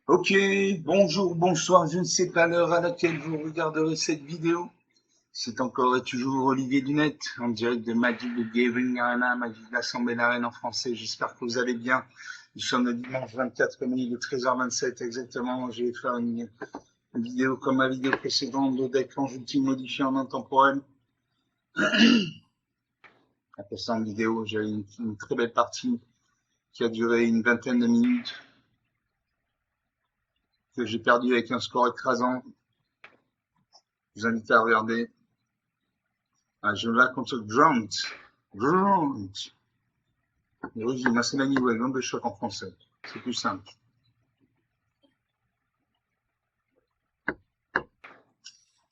Ok, bonjour, bonsoir, je ne sais pas l'heure à laquelle vous regarderez cette vidéo. C'est encore et toujours Olivier Dunette, en direct de Magic the Gathering Arena, Magic l'Assemblée d'Arène en français. J'espère que vous allez bien. Nous sommes le dimanche 24 mai, il est 13h27 exactement. Je vais faire une vidéo comme ma vidéo précédente de deck en ultime modifié en intemporel. Après ça, en vidéo, j'ai eu une très belle partie qui a duré une vingtaine de minutes, que j'ai perdu avec un score écrasant. Je vous invite à regarder. Je vais contre Grunt. Grunt. Oui, j'ai Massémani ou exemple de choc en français. C'est plus simple.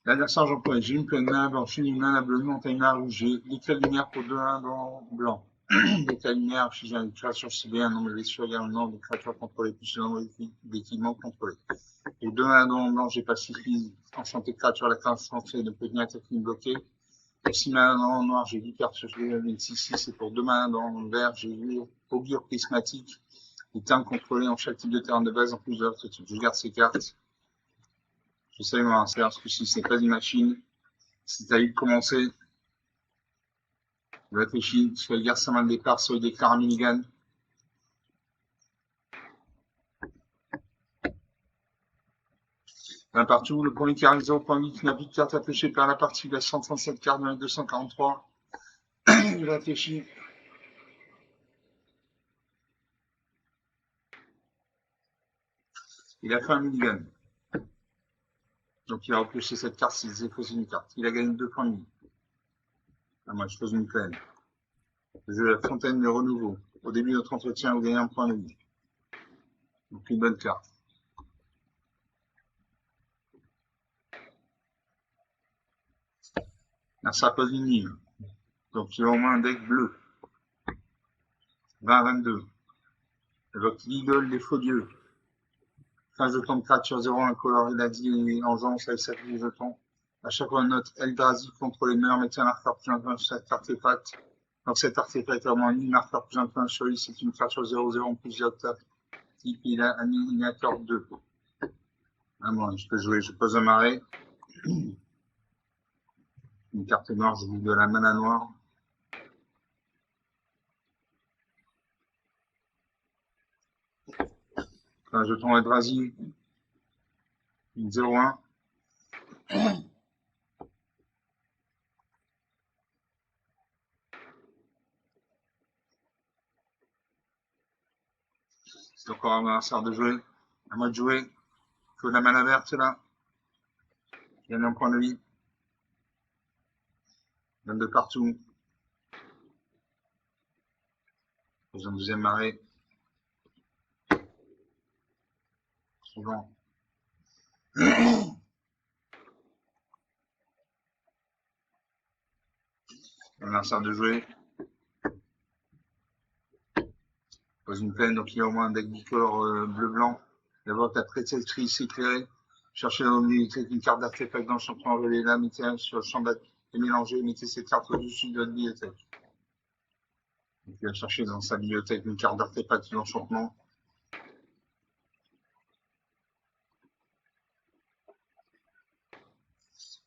L'adversaire, j'emploie. J'ai une pleine main blanche, une main bleue, une montagne main rouge. J'ai l'éclat de lumière pour 2-1 dans blanc. L'éclat de lumière, si j'ai une créature ciblée, un nombre d'éléments également, des créatures contrôlées, plus le nombre d'équipements contrôlés. Et 2-1 dans blanc, j'ai pacifie, enchanté créature, la classe entrée ne peut venir attaquer bloquée. Pour 6 mains dans le noir, j'ai 10 cartes sur le 6-6, et pour 2 mains dans le vert, j'ai vu augure prismatique. Les termes contrôlés en chaque type de terrain de base en plus de l'autre type. Je garde ces cartes. Je sais m'en insérer parce que si c'est pas une machine, si t'as eu de commencer, je réfléchis, soit il garde sa main de départ, soit il déclare un minigun. Un partout, le premier qui arrive 0.8 n'a plus de carte à pêcher par la partie, il a 137 cartes dans les 243. Il réfléchit. Il a fait un minigun. Donc il a repêché cette carte s'il faisait poser une carte. Il a gagné 2 points de vie. Moi, je pose une plaine. Je joue la fontaine de renouveau. Au début de notre entretien, vous gagnez un point de vie. Donc une bonne carte. Là, ça pose une ligne. Donc il a au moins un deck bleu. 20-22. Évoque l'idole des faux dieux. Un jeton de créature 0-1 coloré d'Adi et engeance avec sa fiche de jeton. À chaque fois, note Eldrazi contre les meilleurs mettez un marqueur plus un sur cet artefact. Donc cet artefact a au moins un marqueur plus un sur lui, c'est une créature 0-0 en plusieurs type. Il a un éliminateur 2. Ah bon, je peux jouer, je pose un marais. Une carte noire, je joue de la mana noire. Un jeton Eldrazi, une 0-1. C'est encore un adversaire de jouer. À moi de jouer. Il faut de la mana verte là. Il y en a un point de vie. Donne de partout. Pose un deuxième marais. Suivant. Adversaire de jouer. Pose une plaine, donc il y a au moins un deck bicolore bleu-blanc. D'abord, ta prétectrice éclairée. Cherchez dans l'unité une carte d'artefact dans le champ, enlevez-la, mettez-la sur le champ et mélangez, mettez cette carte au-dessus de votre bibliothèque. Donc, il va chercher dans sa bibliothèque une carte d'artefact d'enchantement.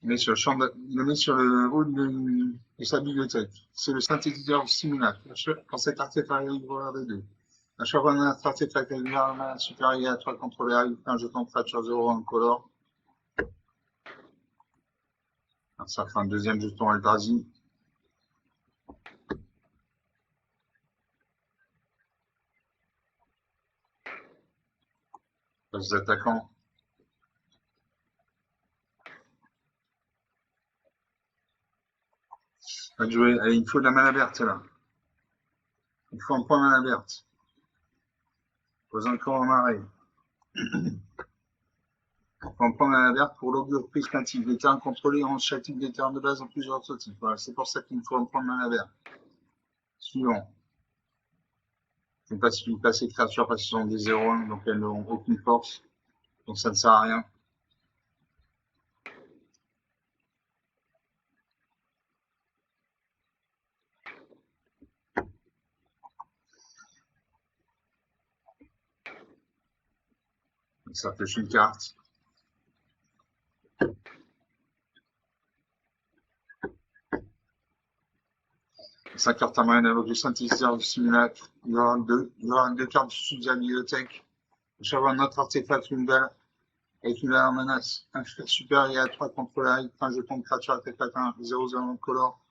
Il le met sur le haut de sa bibliothèque. C'est le synthétiseur simulacre. Quand cet artefact arrive, regardez deux. À chaque fois, un artefact avec un supérieur à 3 contrôlé arrive, un jeton de créature 0 en color. Alors, ça fait un deuxième jeton Eldrazi. Les attaquants. Va jouer. Allez, il faut de la mana verte, là. Il faut un point mana verte. Pose encore un marais. Il faut un point mana verte pour l'augure prismatique. Les terrains contrôlés en chaque type des terrains de base en plusieurs autres types. Voilà, c'est pour ça qu'il me faut un point mana verte. Suivant. Je ne sais pas si vous passez créatures parce que ce sont des 0-1, donc elles n'ont aucune force. Donc ça ne sert à rien. Ça pêche une carte. 5 cartes à main avec du synthétiseur du simulacre. Il y aura deux cartes sous la bibliothèque. Je vais avoir notre artefact, une balle avec une valeur menace. Un fait supérieur à 3 contre la un jeton de créature artefact 1, 0 color.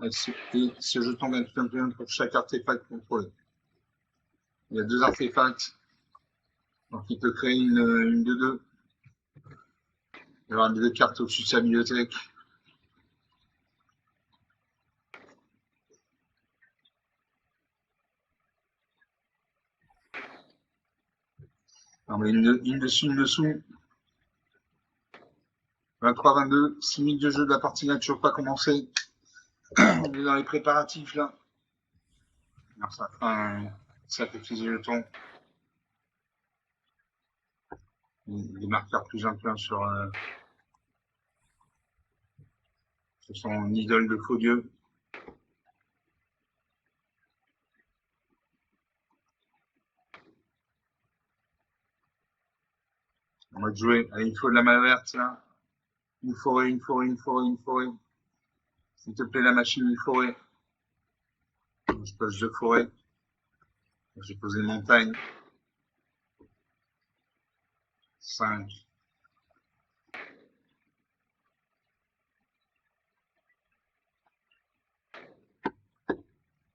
Et ce jeton gagne tout un peu pour chaque artefact contrôlé. Il y a 2 artefacts. Donc il peut créer une de 2. Il y aura 2 cartes au-dessus de sa bibliothèque. Non, mais une dessus, une dessous. 23-22, 6 minutes de jeu de la partie n'a toujours pas commencé. On est dans les préparatifs là. Alors ça fera un sacrifice de jetons. Des marqueurs plus inclins sur son idole de faux dieu. On va jouer. Allez, il faut de la main verte là. Une forêt, une forêt, une forêt, une forêt. S'il te plaît, la machine, une forêt. Je pose 2 forêts. J'ai posé une montagne. 5.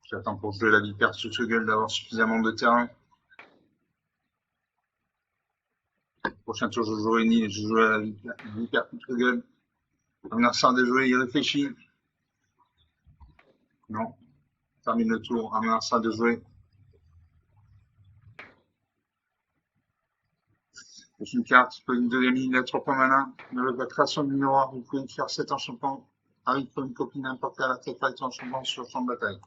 J'attends pour jouer la vipère sous ce gueule d'avoir suffisamment de terrain. Prochain tour, je jouerai Nil et je jouerai la vipère sous ce gueule. On a ça de jouer, il réfléchit. Non. Termine le tour. On a ça de jouer. C'est une carte, je peux une deuxième ligne, la 3 points malin. Avec la création du miroir, vous pouvez faire 7 enchantements. Arrive pour une copie n'importe quelle artefact enchantement sur le champ de bataille.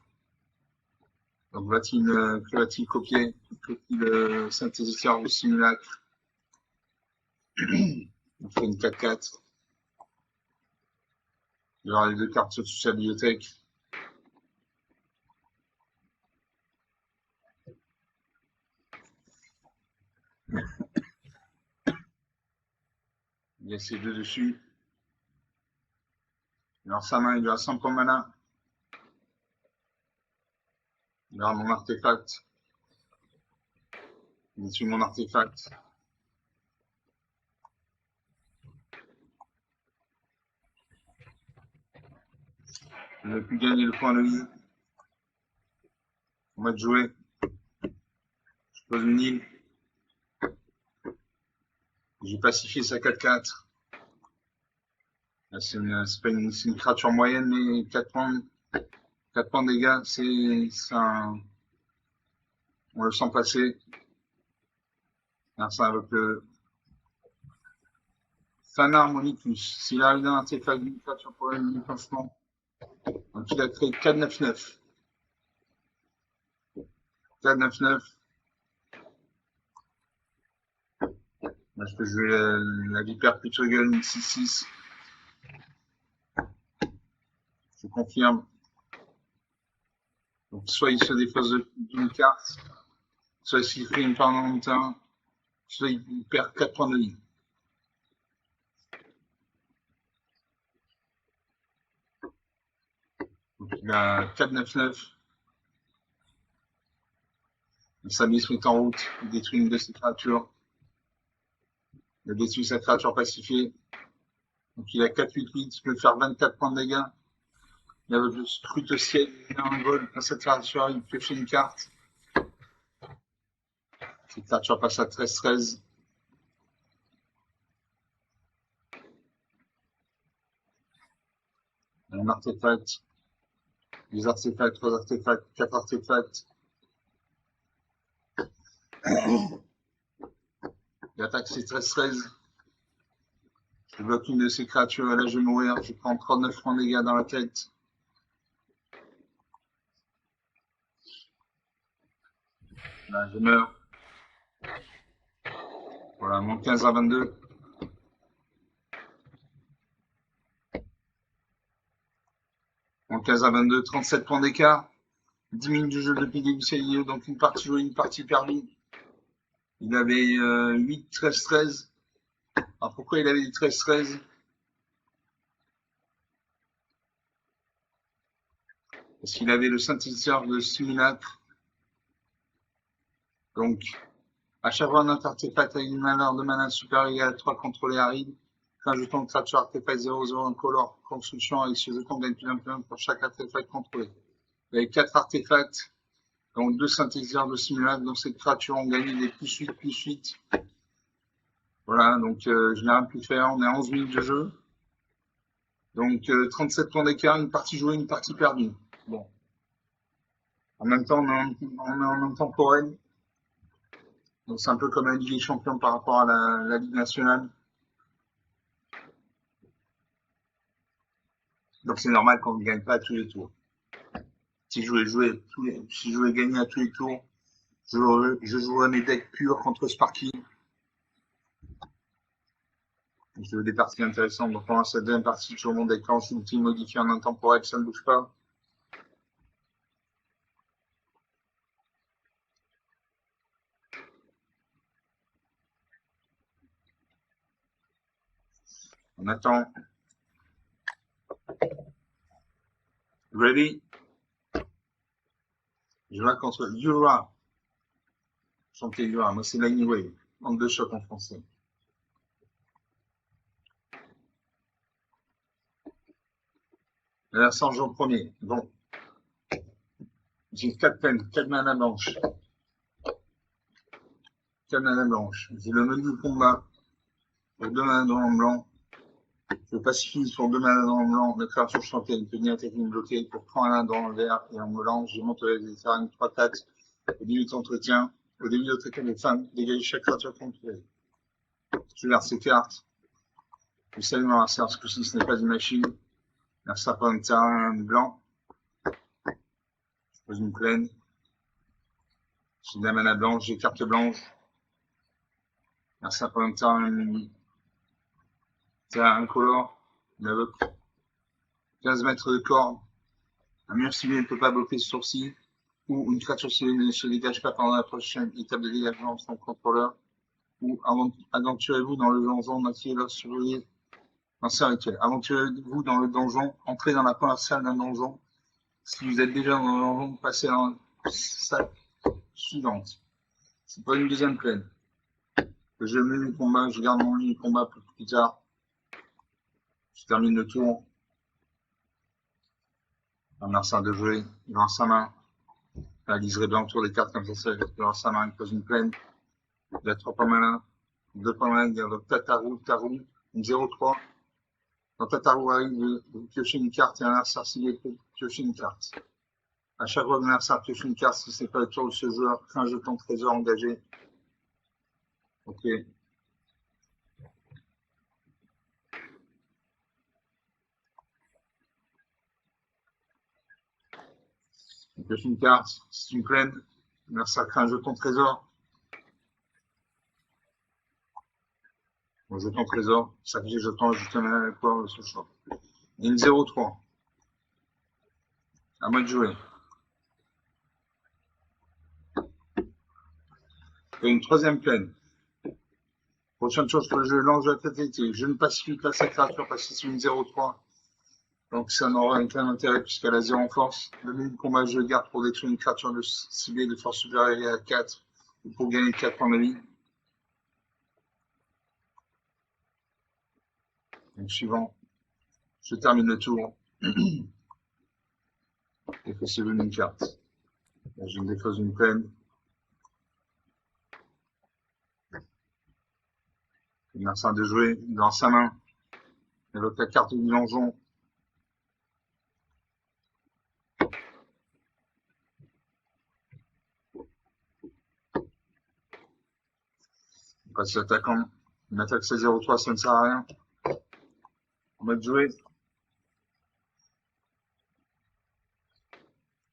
Donc va-t-il copier le synthétiseur du simulacre? On fait une 4-4. Il y aura les 2 cartes sur sa bibliothèque. Il y a ces 2 dessus. Alors sa main, il aura 100 points mana. Il aura mon artefact. Il suit mon artefact. Je ne vais plus gagner le point de vie. On va jouer. Je pose une île. J'ai pacifié sa 4-4. C'est une créature moyenne, mais 4 points de dégâts, on le sent passer. Alors ça avec le Fanar Monicus. S'il arrive dans un artefact d'une créature pour le déclenchement, donc il a créé 4-9-9. 4-9-9. Là, je peux jouer la vipère Putrugel 6-6. Je confirme. Donc, soit il se défausse d'une carte, soit il fait une part dans le terrain, soit il perd 4 points de vie. Donc, il a 4-9-9. Sa mise est en route, il détruit une de ses créatures. Il a détruit sa créature pacifiée. Donc il a 4-8-8, il peut faire 24 points de dégâts. Il a le scrute au ciel, il a un vol. À cette créature, il pioche une carte. Cette créature passe à 13-13. Un artefact. 2 artefacts, 3 artefacts, 4 artefacts. L'attaque c'est 13-13. Je bloque une de ces créatures et là je vais mourir. Je prends 39 points de dégâts dans la tête. Là je meurs. Voilà, mon 15 à 22. Mon 15 à 22, 37 points d'écart. 10 minutes de jeu depuis le début, c'est lié, donc une partie jouée, une partie perdue. Il avait 8, 13, 13. Alors pourquoi il avait des 13, 13? Parce qu'il avait le synthétiseur de simulacre. Donc, à chaque fois notre artefact avec une valeur de mana supérieure à 3 contrôlés arides, un jeton de créature artefact 0, 0 incolore construction avec ce jeton gagne plus d'un pour chaque artefact contrôlé. Il y avait 4 artefacts, donc 2 synthétiseurs de simulacre, donc ces créatures ont gagné des plus 8, plus 8. Voilà, donc je n'ai rien pu faire, on est à 11 minutes de jeu. Donc 37 points d'écart, une partie jouée, une partie perdue. Bon. En même temps, on est en intemporel. Donc c'est un peu comme la Ligue des Champions par rapport à la Ligue nationale. Donc c'est normal qu'on ne gagne pas à tous les tours. Si je voulais gagner à tous les tours, je jouerais mes decks purs contre Sparky. Je veux des parties intéressantes. Donc pendant cette deuxième partie, sur mon deck lance ultime modifié en intemporel, ça ne bouge pas. On attend. Ready? Je vais contre Yura. Chanter Yura. Moi, c'est Lightning Wave. Manque de choc en français. La Sarge en premier. Bon. J'ai 4 peines, 4 mana blanches. 4 mana blanches. J'ai le menu de combat. Pour 2 mana en blanc. Je pacifie sur 2 mana en blanc. La créature chantée, une tenue technique bloquée pour 3 mana dans le vert et en mélange. Je monte les terrains 3-4. Au début d'entretien. Au début d'entretien de fin, dégagez chaque créature contrôlée. Je garde ces cartes. Vous savez, mon adversaire, ce coup-ci, ce n'est pas une machine. Un sapin de terrain blanc. Je pose une plaine. J'ai de la mana blanche, j'ai carte blanche. Un sapin de terrain incolore. Une invoque. 15 mètres de corde. Un mur ciblé ne peut pas bloquer ce sourcil. Ou une créature ciblée ne se dégage pas pendant la prochaine étape de dégagement sans contrôleur. Ou aventurez-vous dans le donjon, notez leur surveiller. Ancien rituel. Aventurez-vous dans le donjon, entrez dans la première salle d'un donjon. Si vous êtes déjà dans le donjon, passez dans la salle suivante. C'est pas une deuxième plaine. Je mets le combat, je garde mon ligne combat pour plus tard. Je termine le tour. Un mercenaire de jouer, il lance sa main. La liserait bien autour des cartes comme ça, il lance sa main, il pose une plaine. Il a 3 pas malins. 2 pas malins, il y a Tatarou, une 0-3. Quand Tatarou arrive, vous piochez une carte et un adversaire ciblé peut piocher une carte. À chaque fois que l'adversaire pioche une carte, si ce n'est pas le tour de ce joueur, un jeton trésor engagé. Ok. On pioche une carte, c'est une plaine. L'adversaire crée un jeton trésor. Mon jeton trésor, sacrifier jeton, justement à quoi ce choix. Et une 0-3. À moi de jouer. Et une troisième plaine. Prochaine chose que je lance de la fatalité. Je ne pacifie pas cette créature parce que c'est une 0-3. Donc ça n'aura aucun intérêt puisqu'elle a 0 en force. Le milieu de combat, je le garde pour détruire une créature de ciblée de force supérieure à 4 ou pour gagner 4 points de vie. Donc suivant, je termine le tour. Et que c'est venu une carte. Là, je me défausse une plaine. Il a de jouer dans sa main. Il évoque la carte du donjon. Il passe l'attaquant. Une attaque C03, ça ne sert à rien. En mode jouer.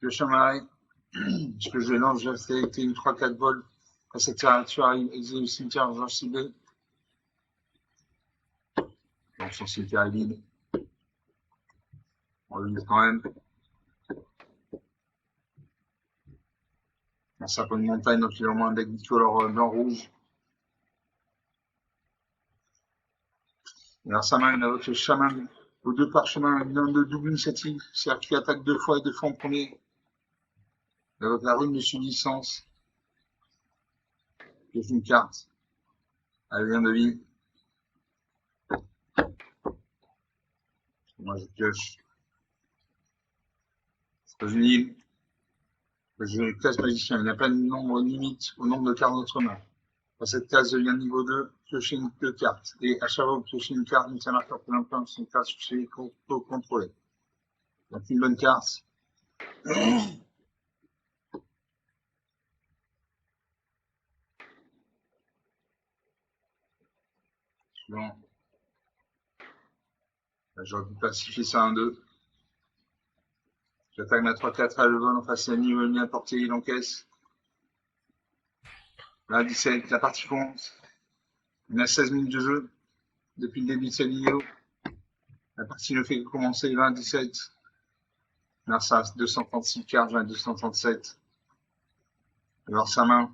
Le chamaillerie. Ce que je lance, j'ai fait une 3-4 vols. Quand cette créature arrive, exilé au cimetière, j'en ciblé. Donc son cimetière est vide. On le met quand même. Un sapin de montagne, donc il a au moins un deck bicolore blanc-rouge. Alors sa main, il invoque le chaman aux deux parchemins, une homme de double initiative, c'est-à-dire qu'il attaque 2 fois et 2 fois en premier. Il invoque la rune de subsistance. Pioche une carte. Elle vient de vie. Moi je pioche. Je pose une île. Je classe magicien. Il n'y a pas de nombre limite au nombre de cartes de notre main. Quand cette case devient niveau 2, piochez une carte. Et à chaque fois que vous piochez une carte, mettez un marqueur pour l'implant, c'est une carte sur les contrôlés. Donc une bonne carte. Suivant. J'aurais pu pacifier ça en 2. J'attaque ma 3-4 à le vol en face à niveau à portée, il encaisse. Là, 17, la partie commence. On a 16 minutes de jeu depuis le début de cette vidéo. La partie ne fait que commencer, 17. Là, ça a 236 cartes, j'ai 237. Alors sa main,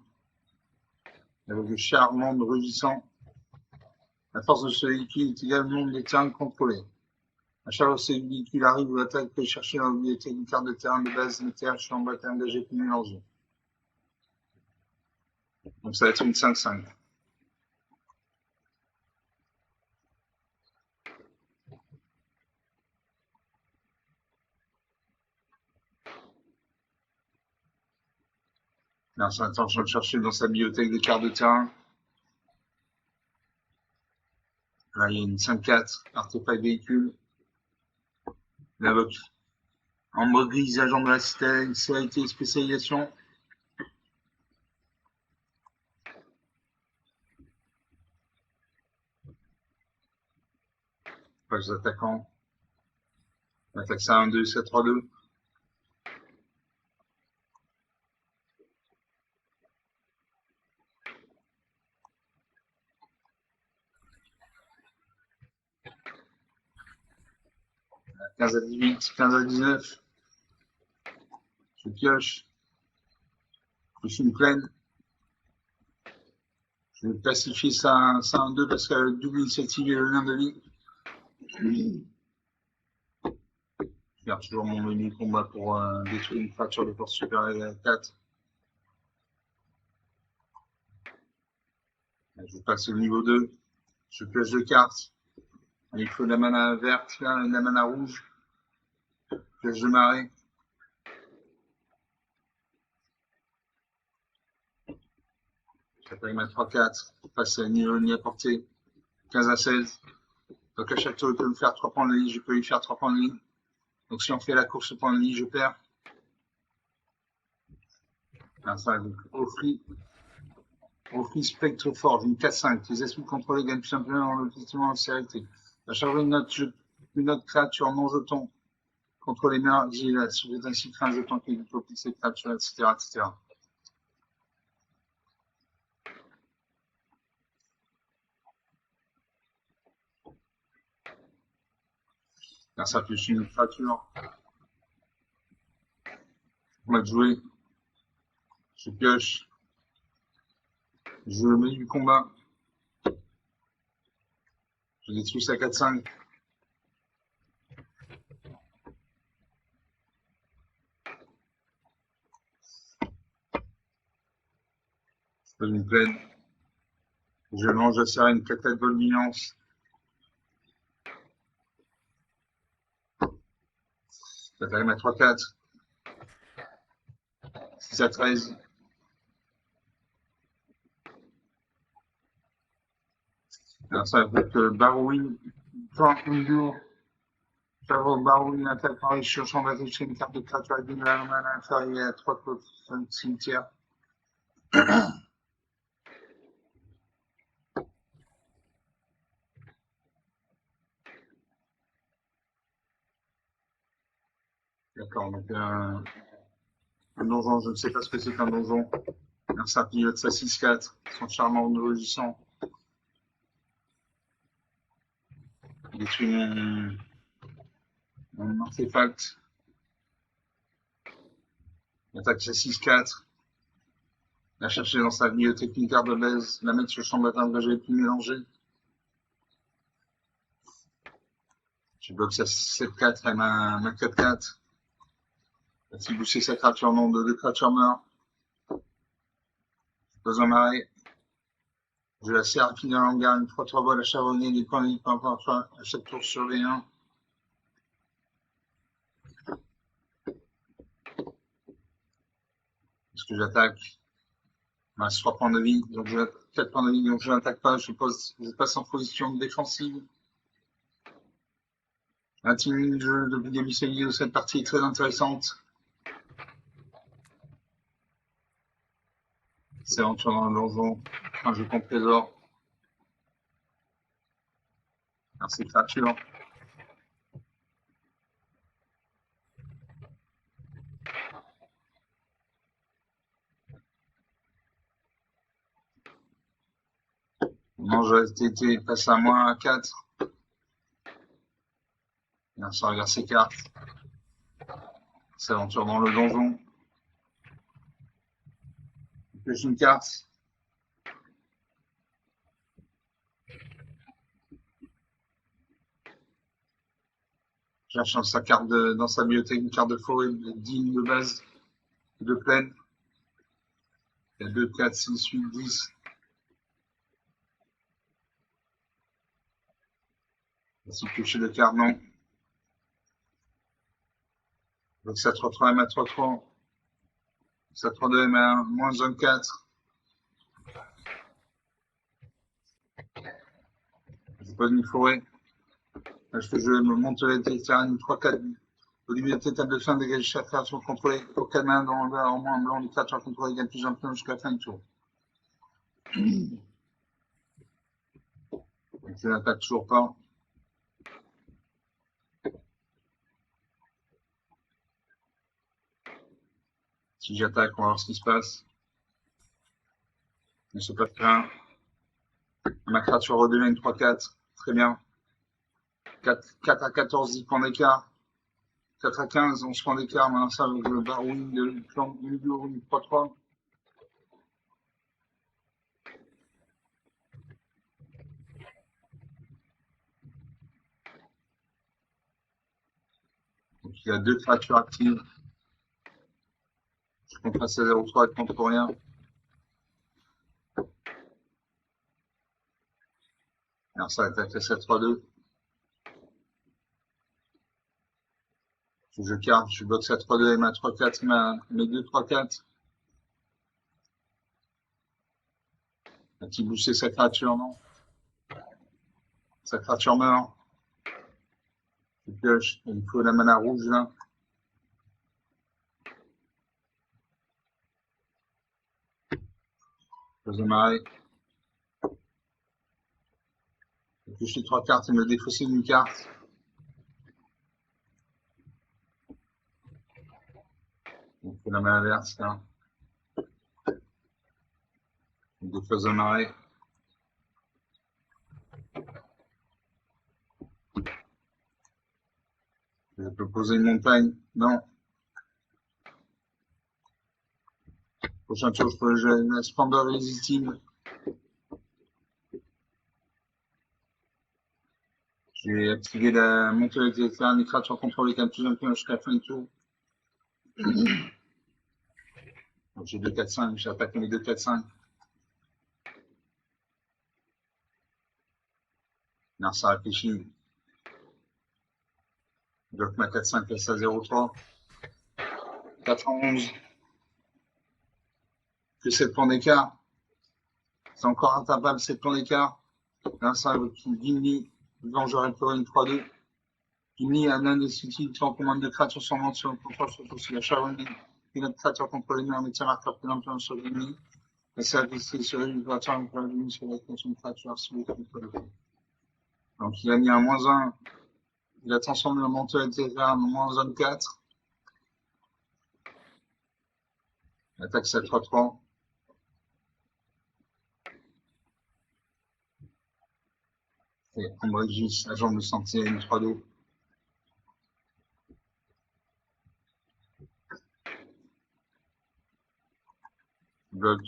avec le charmant de rugissant. La force de ce véhicule est égale au nombre de terrains contrôlés. À chaque fois que ce véhicule arrive ou l'attaque peut chercher dans la bibliothèque une carte de terrain de base militaire sur un bâtiment engagé plus mélangé. Donc ça va être une 5-5. Là, c'est intention de chercher dans sa bibliothèque des cartes de terrain. Là, il y a une 5-4, artefact véhicule. La invoque en mode grise, agent de la cité, CIT et spécialisation. Pas les attaquants. On attaque ça 1-2, 7-3-2. « 15 à 18, 15 à 19. Je pioche. Je suis une plaine. Je vais pacifier ça 1-2 parce qu'elle a le double initiative et le lien de vie. Je garde toujours mon menu combat pour détruire une fracture de force supérieure à 4. Je passe au niveau 2. Je pioche 2 cartes. Il faut de la mana verte, là, et de la mana rouge. Pioche de marée. J'attaque ma 3-4. Passe à niveau ni à portée. 15 à 16. Donc à chaque tour, il peut me faire 3 points de vie. Je peux lui faire 3 points de vie. Donc si on fait la course au point de vie, je perds. Enfin, donc, Offrit Spectre Forge, une 4-5. Les esprits contrôlés gagnent plus simplement dans l'objectivement en sécurité. À chaque fois, une autre créature non jeton contre les mains, il sujet ainsi un jeton qui duplicite ces créatures, etc., etc. Là, ça fait une créature. On va jouer. Je pioche. Je mets du combat. Je détruis ça 4-5. Je pose une plaine. Je mange la sirène, 4 volminance. J'attaque à 3-4. 6 à 13. Alors ça va être Barouine, Point Undur. J'avoue, Barouine, attaque par sur champ bâti chez une carte de créature avec une mana inférieure à 3 côtes sur le cimetière. D'accord, donc un donjon, je ne sais pas ce que c'est qu'un donjon. Un pilote ça 6-4, son charmant rugissant. Il détruit mon artefact. Il attaque ça 6-4. La chercher dans sa bibliothèque une carte de base, la mettre sur le champ de bataille engagé et puis mélanger. Je bloque sa 7-4 et ma 4-4. Si bouger sa créature, non, de 2 créatures meurent. Je pose un marais. Je la serre rapide dans l'hangar, une 3-3 voix, la charbonnier, des points de vie par rapport à chaque tour sur les 1. Est-ce que j'attaque? Il reste 3 points de vie, donc 4 points de vie, donc je n'attaque pas, je passe en position défensive. Un team de jeu depuis le début de cette partie est très intéressante. C'est aventure dans le donjon, un jeu contre trésor. Merci créature. Mange STT, passe à moins 4. Bien sûr, regarde ses cartes. C'est aventure dans le donjon. Pêche une carte. Cherche dans sa carte dans sa bibliothèque une carte de forêt de 10 de base de plaine. Il y a 2, 4, 6, 8, 10. Si piocher de carte, non. Donc ça 3-3 M à 3-3. Ça 3-2 M à moins 24. Je pose une forêt. Est-ce que je me monte les terrains 3-4. Au début de la table de fin, dégager chaque créature contrôlée au canin dans le vert, en moins blanc, les créatures contrôlées gagnent plus un point jusqu'à la fin du tour. Donc je n'attaque toujours pas. Si j'attaque, on va voir ce qui se passe. Il ne se passe rien. Ma créature redevient une 3-4. Très bien. 4 à 14, 10 points d'écart. 4 à 15, 11 points d'écart. Maintenant, ça avec le barouille de plan du 3-3. Donc, il y a 2 créatures actives. Je compte passer à 0-3 et contre rien. Alors, ça attaque à 7-3-2. Je carte, je boxe à 3-2 et ma 3-4, mes 2 3-4. Un petit booster sa créature, non? Sa créature meurt. Je pioche. Il faut la mana rouge là. Je marée. Je pioche 3 cartes et me défausser d'une carte. Il faut la main inverse là. Je défausse de marée. Je peux poser une montagne. Non. Prochain tour, je peux jouer la splendeur irrésistible. Je vais activer la montée avec les faire une créature contrôlée qui a plus un peu jusqu'à la fin du tour. Donc j'ai 2, 4, 5, j'attaque mes 2, 4, 5. Non, ça réfléchit. Je bloque ma 4, 5, passe à 0, 3. 4 en 11. Que 7 points d'écart. C'est encore incapable, 7 points d'écart. Là, ça avec Gimli. Devant, j'aurais pu une 3-2. Gimli a l'un des outils qui commande de créatures sur le sur le contrôle, surtout si la charbonnier et notre créature contrôle les mains, médecin marqueur plus longtemps sur Gimli. Et ça, c'est sur une créature, une fois sur la création de créature, si vous contrôlez. Donc, il a mis un -1. Il a transformé le manteau etc. en -24. Attaque 7-3-3. Et Ambrégis, agent de santé, une 3-2. Bloc.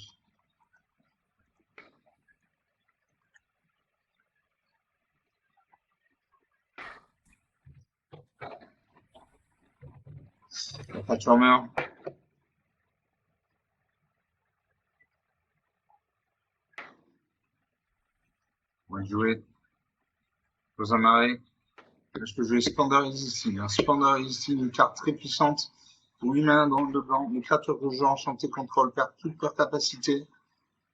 créature meurt. On va jouer. Dans un marais. Je peux jouer Splendor Irrésistible. Splendor Irrésistible, une carte très puissante. Pour 8 mains dans le blanc. Les créatures que je joue enchanté contrôle perdent toute leur capacité.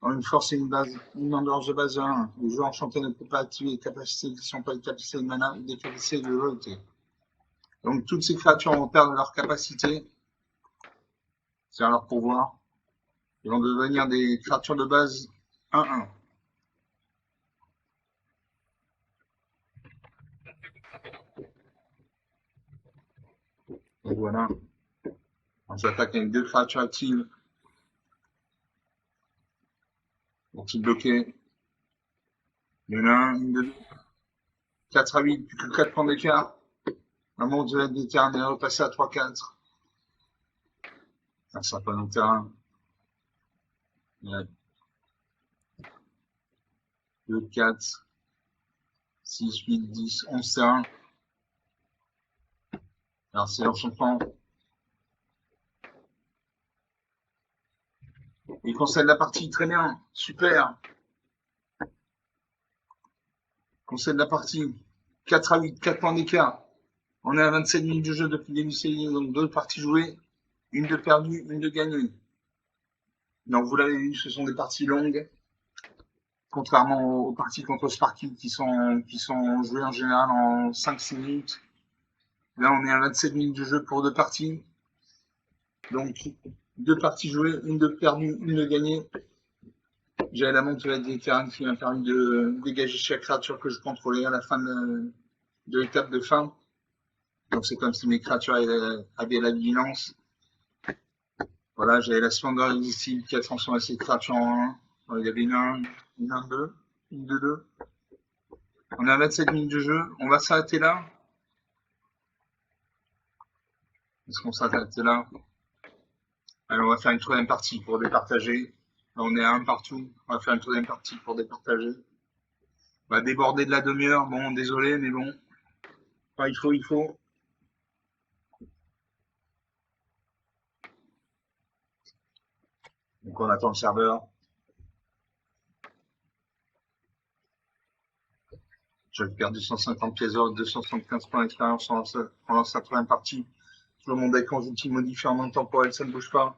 En une force et une base, une endurance de base 1. Le joueur enchanté ne peut pas activer les capacités qui ne sont pas des capacités de mana ou des capacités de loyauté. Donc toutes ces créatures vont perdre leur capacité. C'est-à-dire leur pouvoir. Ils vont devenir des créatures de base 1-1. Donc voilà. On s'attaque avec 2 créatures actives. Donc il bloqué. Il y en a un, une, deux, 4 à 8, plus que 4 points d'écart. Un monde de l'aide des terrains est repassé à 3-4. Ça sera pas nos terrains. 2, 4, 6, 8, 10, 11 terrains. Alors c'est l'enchantement. Il concède la partie, très bien, super. Concède la partie, 4 à 8, 4 points d'écart. On est à 27 minutes de jeu depuis le début de série, donc 2 parties jouées, une de perdue, une de gagnée. Donc vous l'avez vu, ce sont des parties longues, contrairement aux parties contre Sparky qui sont jouées en général en 5-6 minutes. Là on est à 27 minutes de jeu pour 2 parties. Donc 2 parties jouées, une de perdue, une de gagnée. J'avais la monture des terrains qui m'a permis de dégager chaque créature que je contrôlais à la fin de l'étape de fin. Donc c'est comme si mes créatures avaient la vigilance. Voilà, j'avais la Splendor Irrésistible qui a transformé ces créatures en 1. Il y avait une 1, une 1-2, une 2-2. On est à 27 minutes de jeu. On va s'arrêter là. Est-ce qu'on s'arrête là? Alors on va faire une troisième partie pour départager. Là, on est à 1 partout. On va faire une troisième partie pour départager. On va déborder de la demi-heure. Bon, désolé, mais bon. Enfin, il faut. Donc on attend le serveur. J'avais perdu 150 pièces d'or, 275 points d'expérience pendant sa troisième partie. Toujours mon deck en outils modifié en monde temporel, ça ne bouge pas.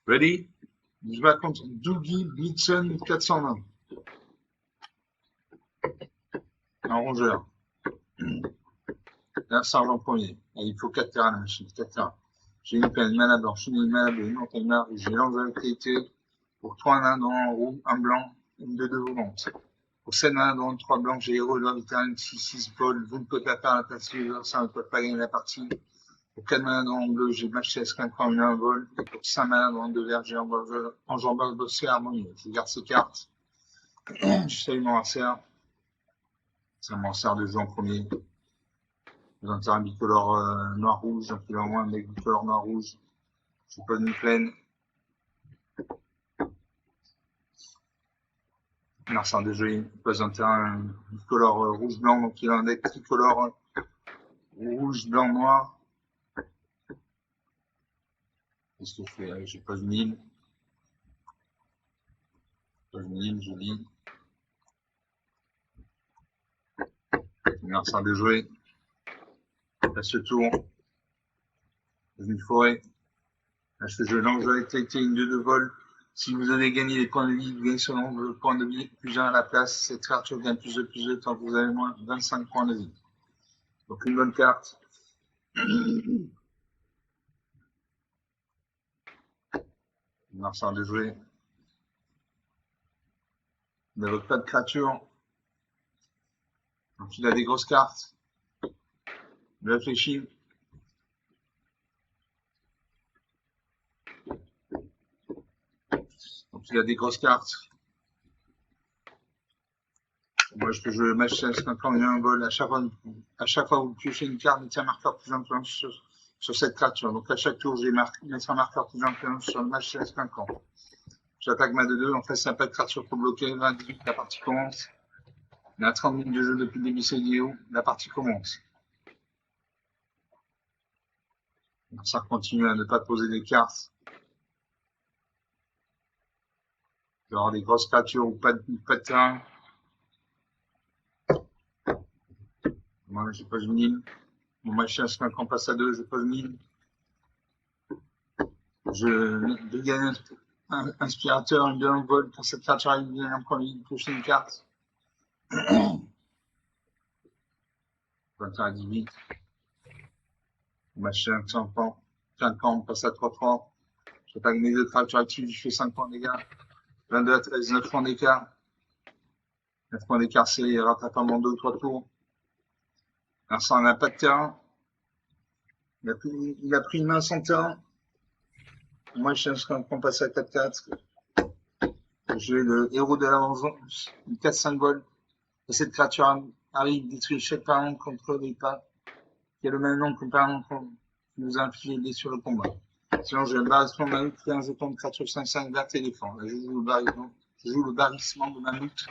Ready? Je vais contre Dougie Blitzen 420. Un rongeur. Là, sergent premier. Et il faut 4 terrains, la machine. 4 terrains. J'ai une peine, mana blanche, une mana bleue, une montagne j'ai l'angélicité. Pour 3 nains dans un roux, un blanc, une de 2 volantes. Pour 7 nains dans 3 blancs, j'ai héros de l'orbital, 6 balles. Vous ne pouvez pas faire la partie, ça ne peut pas gagner la partie. Pour 4 mana dans le bleu, j'ai match CS 5 points, une 1 vol. Et pour 5 mana dans le 2 verts, j'ai enjambeur bossé harmonieux. Je garde ces cartes. Je salue mon adversaire. Ça m'en sert de jeu en premier. J'ai un terrain bicolore noir-rouge, donc il a au moins un deck bicolore noir-rouge. Je pas une plaine. Larcin de jeu, il pose un terrain bicolore rouge-blanc, donc il a un deck tricolore rouge-blanc-noir. Qu'est-ce que je fais? Je pose 1000. Je pose 1000, je lis. Larcin de jouer. Passe le tour. Une forêt. Là, je fais jeu l'angélicité, une 2 de vol. Si vous avez gagné les points de vie, vous gagnez selon le point de vie plus 1 à la place. Cette créature gagne plus de tant que vous avez moins 25 points de vie. Donc une bonne carte. Larcin de jouer. Il n'évoque pas de créature. Donc il a des grosses cartes. Il réfléchit. Donc il a des grosses cartes. Moi je peux jouer le match CS 5 ans, il y a un vol. À chaque fois vous piochez une carte, mettez un marqueur plus influence sur cette créature. Donc à chaque tour, je vais mettre un marqueur plus influence sur le match CS 5 ans. J'attaque ma 2-2. En fait, c'est un pas de créature pour bloquer. 28, la partie commence. On a 30 minutes de jeu depuis le début de cette vidéo. La partie commence. Ça continue à ne pas poser des cartes. Il y aura des grosses créatures ou pas de terrain. Moi, je pose 1000. Mon machin, c'est un camp passe à 2, je pose 1000. Je dégaine un inspirateur, une 2 vol pour cette créature avec un premier de toucher une carte. 21 à 18. Mon machin, 5 camps, on passe à 3-3. J'attaque mes deux créatures actives, je fais 5 points d'écart. 22 à 13, 9 points d'écart. 9 points d'écart, c'est rattrapement 2 ou 3 tours. Vincent n'a pas de terrain. Il a pris une main sans terrain. Moi, je cherche quand on passe à 4-4. J'ai le héros de la vengeance, une 4-5 vol. Et cette créature arrive, détruit chaque parent contre les pas. Qui a le même nom que le parent qui nous a infligé des sur le combat. Sinon, je base mon mammouth, crée un jeton de créature 5-5 vert éléphant. Là, je joue le barrissement de mammouth.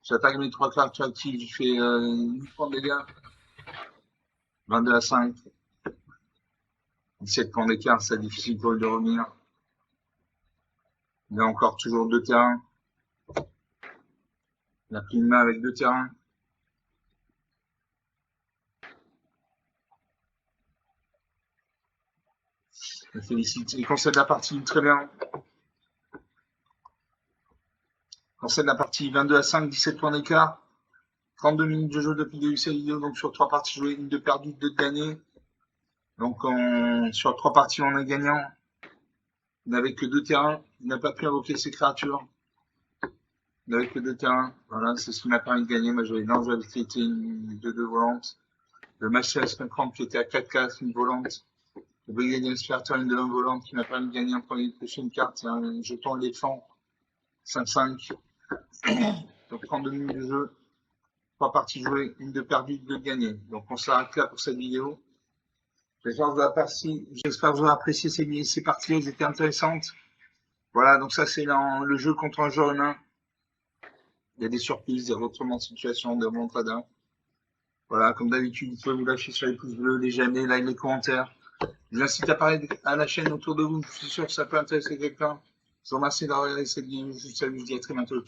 J'attaque mes 3 créatures actives, je fais 8 points de dégâts. 22 à 5. 17 points d'écart, c'est difficile pour lui de revenir. Il a encore toujours 2 terrains. Il a pris une main avec 2 terrains. Je félicite. Il concède la partie très bien. Concède la partie 22 à 5, 17 points d'écart. 32 minutes de jeu depuis le début de cette vidéo. Donc sur 3 parties jouées, une de perdue, 2 de gagnées. Donc sur 3 parties, on est gagnant. Il n'avait que 2 terrains. Il n'a pas pu invoquer ses créatures. Il n'avait que 2 terrains. Voilà, c'est ce qui m'a permis de gagner. Moi, j'avais une lance qui était une 2-2 volante. Le match à 50 qui était à 4-4, une volante. Le brigadier inspirateur, une 2-1 volante qui m'a permis de gagner un premier de pêcher une carte. C'est un jeton éléphant. 5-5. Donc 32 minutes de jeu. 3 parties jouées, une de perdue, 2 de gagnées. Donc on s'arrête là pour cette vidéo. J'espère que vous avez apprécié ces parties, elles étaient intéressantes. Voilà, donc ça c'est dans le jeu contre un joueur humain. Il y a des surprises, des retournements de situation, des remontadas. Voilà, comme d'habitude, vous pouvez vous lâcher sur les pouces bleus, les j'aime, les likes, les commentaires. Je vous incite à parler à la chaîne autour de vous, je suis sûr que ça peut intéresser quelqu'un. Je vous remercie d'avoir regardé cette vidéo, je vous salue, je vous dis à très bientôt.